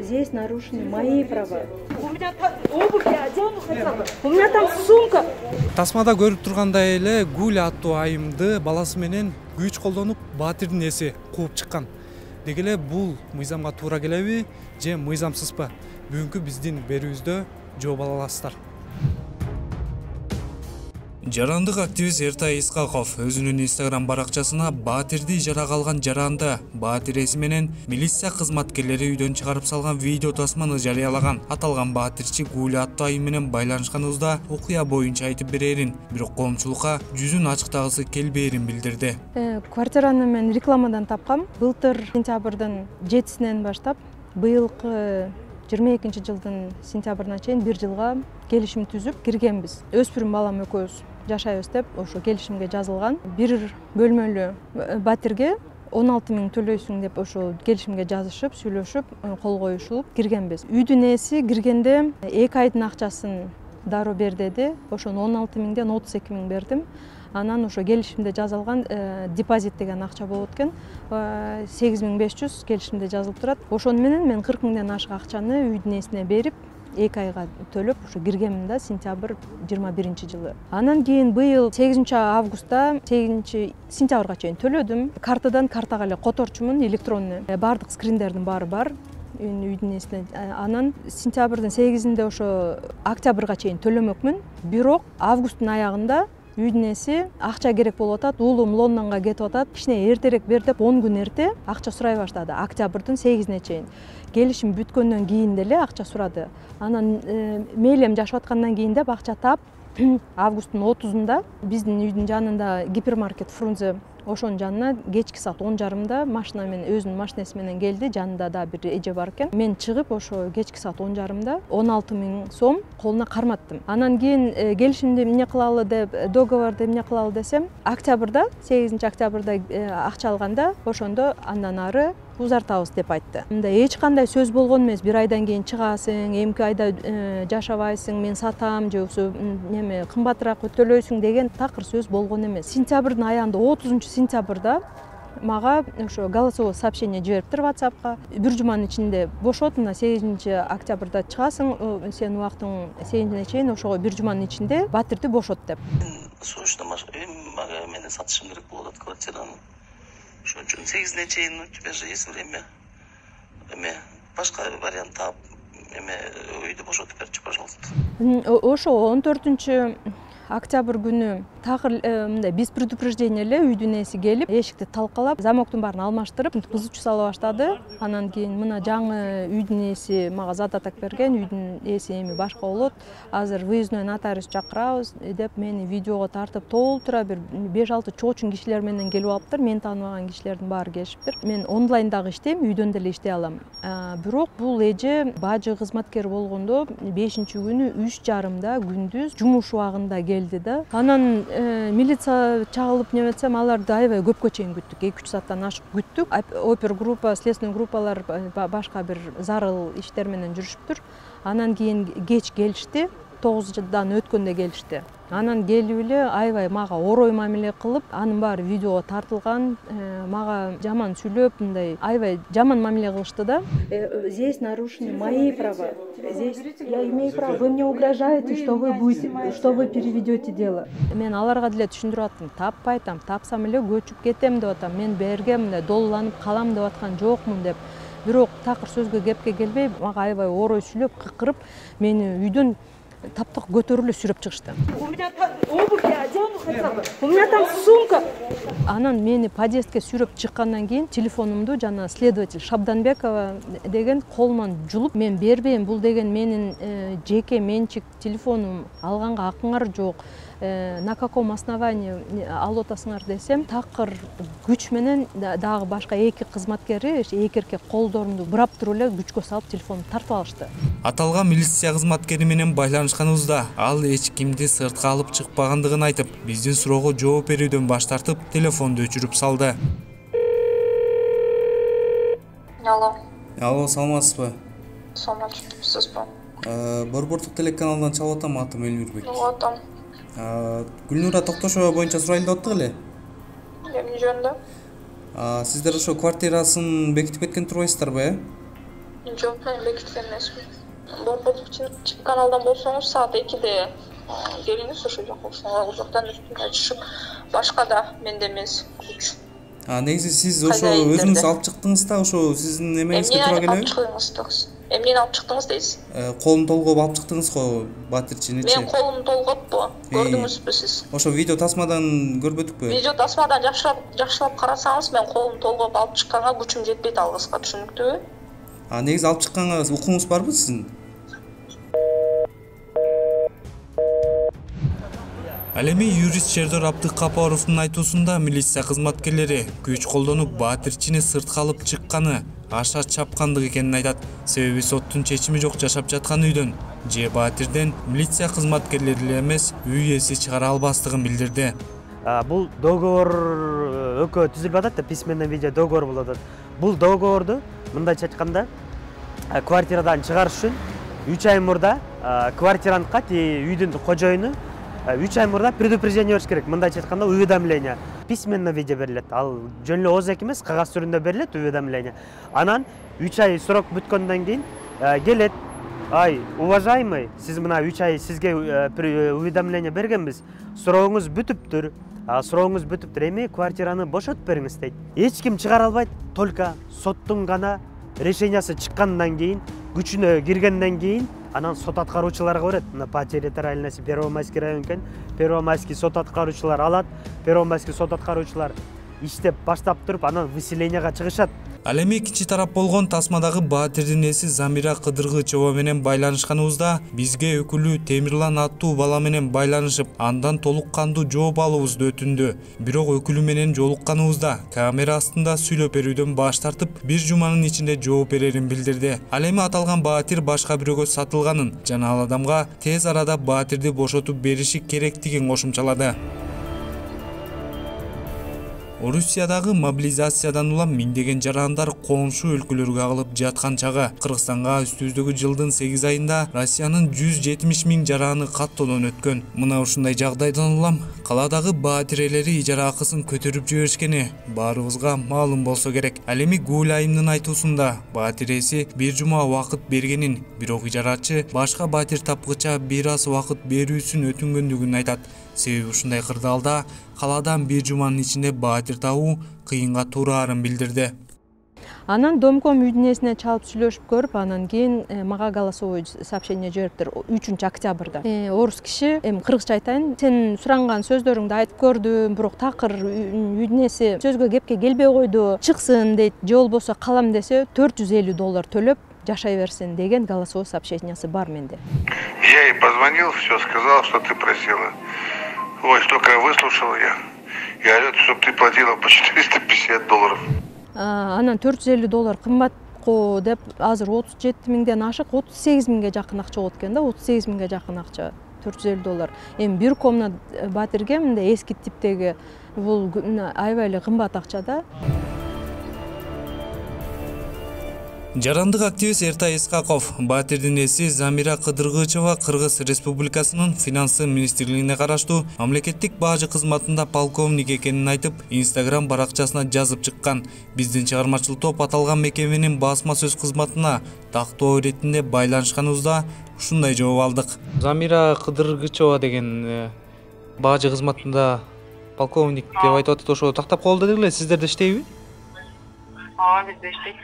Здесь нарушены мои права. У меня там обувь, я одену хотя бы. У меня там сумка. Тасмада көрүп тургандай эле Гуля аттуу айымды баласы менен күч колдонуп Батирдин эси кууп чыккан. Деги эле бул мыйзамга туура келеби же мыйзамсызбы? Бүгүнкү биздин берүүбүздө жооп ала аласыздар. Жарандык активист Эртай Исхаков өзүнүн Instagram баракчасына Батирди жарак алган жаранды Батир эси менен милиция кызматкерлери үйдөн чыгарып салган видео тасманы жарыялаган. Аталган Батирчи Гуля аттуу айым менен байланышканыбызда окуя боюнча айтып берерин, бирок коомчулукка жүзүн ачыктагысы келбээрин билдирди. Квартираны мен рекламадан тапкам. Былтыр сентябрдын 7-синен баштап быйылкы 22-жылдын сентябрына чейин 1 жылга келишим түзүп киргенбиз. Өспүрүм балам экөөбүз жашайбыз деп ошо келишимге жазылган. Бир бөлмөлүү Батирге 16 000 төлөйсүң деп ошо келишимге жазышып, сүйлөшүп, кол коюшулуп киргенбиз. Үйдүн ээси киргенде 2 айдын акчасын дароо бер деди. Ошону 16 000ден 32 000 бердим. Анан ошо келишимде жазылган депозит деген акча болот экен. 8500 келишимде жазылып турат. Ошону менен мен 40 000ден ашык акчаны үйдүн ээсине берип, 2 айга төлөп ошо киргенмин да сентябрь 21-жылы. Анан кийин быйыл 8-августта 8-сентябрга чейин төлөдүм. Картадан картага эле которчумун, электронный. Бардык скриндердин баары бар. Үйдүн ээсине. Анан сентябрдын 8-inde ошо октябрга чейин төлөмөкмүн. Бирок августтун аягында үйдүн ээси акча керек болуп атат, уулум Лондонго кетип атат, кичине эртерээк бер деп 10 күн эрте акча сурай баштады. Октябрдын 8-ине чейин. Келишим бүткөндөн кийин деле акча сурады. Анан мейлем жашап аткандан кийин деп акча тап августтун 30-unda биздин үйдүн жанында гипермаркет Фрунзе, ошонун жанына кечки саат 10:30-да машина менен өзүнүн машинеси менен келди. Жанында да бир эже бар экен. Мен чыгып ошо кечки саат 10:30-да 16 000 сом колуна карматтым. Анан кийин келишимди эмне кылалы деп, договорду эмне кылалы десем, октябрда 8-октябрда акча алганда ошондо андан ары узартабыз деп айтты. Мындай эч кандай сөз болгон эмес. 1 айдан кийин чыгасың, эмки айда жашабайсың, мен сатам же болбосо неме кымбатыраак төлөйсүң деген такыр сөз болгон эмес. Сентябрдын аягында 30-сентябрда мага ошо голосовой сообщение жибериптир WhatsApp'ка. Бир жуманын ичинде бошот, мына 8-октябрда чыгасың, сенин убактың 8-ине чейин ошого бир жуманын ичинде Батирди бошот деп. Срочно мага менен сатышым керек болуп атат квартираны. Ошон үчүн 8-ине чейин у тебя же есть время. Башка вариант тап, үйдү бошотуп берчи, пожалуйста. Ошо 14-октябрь күнү такыр мындай без предупреждения эле үйдүн ээси келип, эшикти талкалап, замоктун баарын алмаштырып, бузуучу сала баштады. Анан кийин мына жаңы үйдүн ээси мага задаток берген, үйдүн ээси эми башка болот. Азыр выездной нотариус чакырабыз деп мени видеого тартып, толтура бир 5-6 чоочун кишилер менен келип алыптыр. Мен тааныбаган кишилердин баары келишиптир. Мен онлайн дагы иштейм, үйдөн деле иштей алам. Бирок бул эже бажы кызматкер болгондо 5-күнү 3:30-да күндүз жумуш убагында келди да. Анан милиция чагылып неметсем, аларды аябай көпкө чейин күттүк. 2-3 сааттан ашык күттүк. Опергруппа, следственный группалар башка бир зарыл иштер менен жүрүшүптүр. Анан кийин кеч келишти, 9-дан өткөндө келишти. Анан келип эле аябай мага орой мамиле кылып, анын баары видеого тартылган, мага жаман сүйлөп, мындай аябай жаман мамиле кылышты да. Здесь нарушены мои права. Здесь я имею право. Вы мне угрожаете, что вы будете, что вы переведете дело. Мен аларга деле түшүндүрүп аттым. Таппайтам, тапсам эле көчүп кетем деп атам. Мен бергем, мындай долуланып калам деп аткан жокмун деп. Бирок такыр сөзгө кепке келбей, мага аябай орой сүйлөп, кыкырып, мени үйдөн таптык көтөрүлүп сүрөп чыгышты. У меня там обувь, я одену хотя бы. У меня там сумка. Анан мени подъездге сүрөп чыккандан кийин телефонумду жана следователь Шабданбекова деген колуман жулуп, мен бербейм, бул деген менин жеке менчик телефонум, алганга акыңар жок. На каком основании алып атасыңар десем, такыр күч менен дагы башка 2 кызматкери, 2 эркек колдорумду бурап туруп эле күчкө салып телефонду тартып алышты. Аталган милиция кызматкери менен байланышканыбызда ал эч кимди сыртка алып чыкпагандыгын айтып, биздин суроого жооп берүүдөн баш тартып, телефонду өчүрүп салды. Алло, саламатсызбы? Саламатчылык, сизби? Борбордук телеканалдан чалып атам, атым Элмирбек. Атам. Гүлнура Токтошова боюнча сурайлы деп аттык эле. Эмне жөнүндө? Сиздер ошо квартирасын бекитип кеткен турбайсыздарбы, Жоқ, мен бекіткен емеспін. Каналдан болсаңыз саат 2-де келіңіз, ошол жака ошол жактан үстүнө чыгып, башка да менде эмес күч. Негизи сиз ошо өзүңүз алып чыктыңыз да, ошо сиздин эмеңизге туура келеби? Эмнени алып чыктыңыз дейсиз? Колун толгоп алып чыктыңыз го батирчиничи. Мен колум толгоппу? Көрдүңүзбү сиз? Ошо видео тасмадан көрбөдүкпү? Видео тасмадан жакшылап карасаңыз, мен колум толгоп алып чыкканга күчүм жетпейт алгыска, түшүнүктүүбү? Негизи алып чыкканга укугуңуз барбы сиздин? Ал эми юрист Шердор Абдыкапаровдун айтуусунда милиция кызматкерлери күч колдонуп батирчини сыртка алып чыкканы аша чапкандык экенин айтат. Себеби соттун чечими жок жашап жаткан үйдөн же батирден милиция кызматкерлери эле эмес үй ээси чыгара албастыгын билдирди. Бул договор экөө түзүлүп атат да, письменный видео договор болуп атат. Бул договорду мындайча айтканда квартирадан чыгарыш үчүн 3 ай мурда квартирантка үйдүн кожоюну 3 ай мурда предупреждение бериш керек. Мындайча айтканда уведомление. Письменный видео берилет. Ал жөн эле ооз эмес, кагаз түрүндө берилет уведомление. Анан 3 ай срок бүткөндөн кийин келет. Ай, уважаемый, сиз мына 3 ай сизге уведомление бергенбиз. Сурооңуз бүтүптүр. Сурооңуз бүтүптүр. Эми квартираны бошотуп бериңиз дейт. Эч ким чыгара албайт. Только соттун гана решениясы чыккандан кийин, күчүнө киргенден кийин анан сот аткаруучуларга берет. По территориальности Первомайский район экен. Первомайский сот аткаруучулар алат. Первомайский сот аткаруучулар иштеп баштап туруп, анан выселенияга чыгышат. Ал эми экинчи тарап болгон тасмадагы батирдин ээси Замира Кыдыргычева менен байланышканыбызда бизге өкүлү Темирлан аттуу бала менен байланышып, андан толук кандуу жооп алуубузду өтүндү. Бирок өкүлү менен жолукканыбызда камера астында сүйлөп берүүдөн баш тартып, бир жуманын ичинде жооп берерин билдирди. Ал эми аталган батир башка бирөөгө сатылганын жана ал адамга тез арада батирди бошотуп бериши керектигин кошумчалады. Орусиядагы мобилизациядан улам миңдеген жарандар коңшу өлкөлөргө агылып жаткан чагы Кыргызстанга үстүбүздөгү жылдын 8 айында Россиянын 170 000 жараны каттоодон өткөн. Мына ушундай жагдайдан улам каладагы батирелери ижара акысын көтөрүп жиберишкени баарыбызга маалым болсо керек. Ал эми Гүл айымдын айтуусунда батиреси бир жума убакыт бергенин, бирок ижарачы башка батир тапкыча бир аз убакыт берүүсүн өтүнгөндүгүн айтат. Себеби ушундай кырдаалда каладан бир жуманын ичинде батир табуу кыйынга туурарын билдирди. Анан домком үйдүн ээсине чалып сүйлөшүп көрүп, анан кийин мага голосовой сообщение жибериптир 3 октябрда. Орус киши, эми кыргызча айтайын, сен суранган сөздөрүңдү айтып көрдүм, бирок такыр үйдүн ээси сөзгө кепке келбей койду, чыксын дейт, же болбосо калам десе $450 төлөп жашай берсин деген голосовой сообщениясы бар менде. Я ей позвонил, все сказал, что ты просила. Ой, столько выслушал я. И орёт, чтобы ты платила по $450. Анан $450 кымбатко деп, азыр 37 000ден ашык, 38 000ге жакын акча болот экен да, 38 000ге жакын акча. $450. Эми бир комнат батирге мындай эски типтеги бул аябай эле кымбат акча да. Жарандык активист Эртай Исхаков батирдин ээси Замира Кыдыргычева Кыргыз Республикасынын Финансы министрлигине караштуу мамлекеттик бажы кызматында полковник экенин айтып, Instagram баракчасына жазып чыккан. Биздин чыгармачыл топ аталган мекеменин басма сөз кызматына тактоо иретинде байланышканыбызда ушундай жооп алдык. Замира Кыдыргычева деген бажы кызматында полковник деп айтып атат, ошо тактап калды деле, сиздерде иштейби? Бизде иштейт.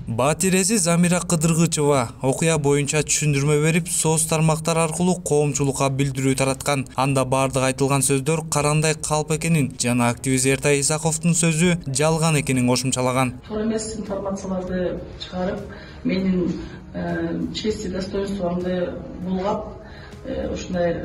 Батиреси Замира Кыдыргычева окуя боюнча түшүндүрмө берип, соц тармактар аркылуу коомчулукка билдирүү тараткан. Анда бардык айтылган сөздөр карандай калп экенин жана активист Эртай Исаковдун сөзү жалган экенин кошумчалаган. Туура эмес информацияларды чыгарып, менин честь и достоинствомду булгап, ушундай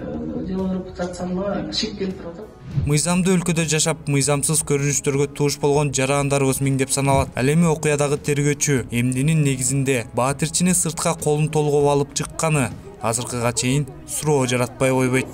дело репутациямга шик келтирип атат. Мыйзамдуу өлкөдө жашап, мыйзамсыз көрүнүштөргө тууш болгон жарандарыбыз миңдеп саналат. Ал эми окуядагы тергөөчү эмненин негизинде батирчини сыртка колун толгоп алып чыкканы азыркыга чейин суроо жаратпай койбойт.